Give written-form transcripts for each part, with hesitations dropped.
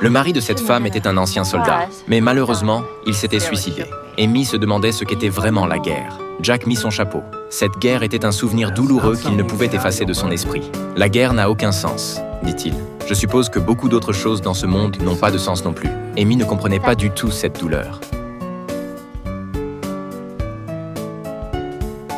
Le mari de cette femme était un ancien soldat, mais malheureusement, il s'était suicidé. Amy se demandait ce qu'était vraiment la guerre. Jack mit son chapeau. Cette guerre était un souvenir douloureux qu'il ne pouvait effacer de son esprit. « La guerre n'a aucun sens », dit-il. « Je suppose que beaucoup d'autres choses dans ce monde n'ont pas de sens non plus. » Amy ne comprenait pas du tout cette douleur.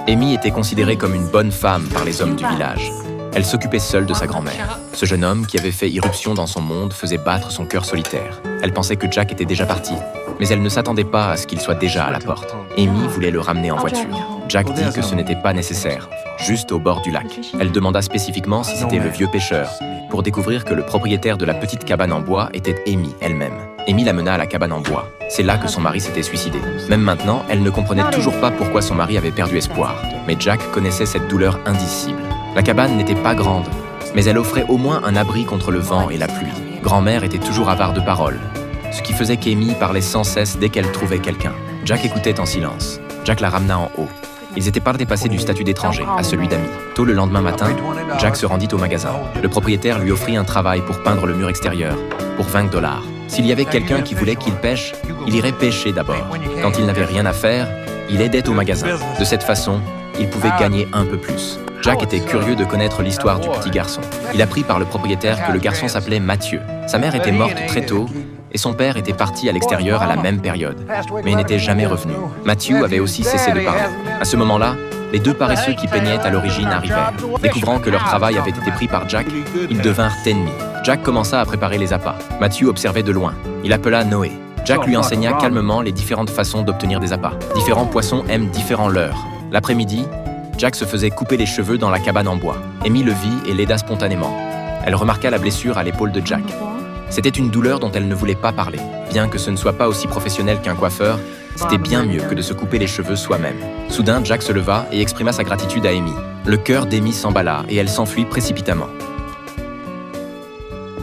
Amy était considérée comme une bonne femme par les hommes du village. Elle s'occupait seule de sa grand-mère. Ce jeune homme qui avait fait irruption dans son monde faisait battre son cœur solitaire. Elle pensait que Jack était déjà parti, mais elle ne s'attendait pas à ce qu'il soit déjà à la porte. Amy voulait le ramener en voiture. Jack dit que ce n'était pas nécessaire, juste au bord du lac. Elle demanda spécifiquement si c'était le vieux pêcheur, pour découvrir que le propriétaire de la petite cabane en bois était Amy elle-même. Amy la mena à la cabane en bois. C'est là que son mari s'était suicidé. Même maintenant, elle ne comprenait toujours pas pourquoi son mari avait perdu espoir. Mais Jack connaissait cette douleur indicible. La cabane n'était pas grande, mais elle offrait au moins un abri contre le vent et la pluie. Grand-mère était toujours avare de paroles, ce qui faisait qu'Amy parlait sans cesse dès qu'elle trouvait quelqu'un. Jack écoutait en silence. Jack la ramena en haut. Ils étaient pas dépassés du statut d'étranger à celui d'ami. Tôt le lendemain matin, Jack se rendit au magasin. Le propriétaire lui offrit un travail pour peindre le mur extérieur, pour $20. S'il y avait quelqu'un qui voulait qu'il pêche, il irait pêcher d'abord. Quand il n'avait rien à faire, il aidait au magasin. De cette façon, il pouvait gagner un peu plus. Jack était curieux de connaître l'histoire du petit garçon. Il apprit par le propriétaire que le garçon s'appelait Mathieu. Sa mère était morte très tôt et son père était parti à l'extérieur à la même période, mais il n'était jamais revenu. Mathieu avait aussi cessé de parler. À ce moment-là, les deux paresseux qui peignaient à l'origine arrivèrent. Découvrant que leur travail avait été pris par Jack, ils devinrent ennemis. Jack commença à préparer les appâts. Mathieu observait de loin. Il appela Noé. Jack lui enseigna calmement les différentes façons d'obtenir des appâts. Différents poissons aiment différents leurres. L'après-midi, Jack se faisait couper les cheveux dans la cabane en bois. Amy le vit et l'aida spontanément. Elle remarqua la blessure à l'épaule de Jack. C'était une douleur dont elle ne voulait pas parler. Bien que ce ne soit pas aussi professionnel qu'un coiffeur, c'était bien mieux que de se couper les cheveux soi-même. Soudain, Jack se leva et exprima sa gratitude à Amy. Le cœur d'Amy s'emballa et elle s'enfuit précipitamment.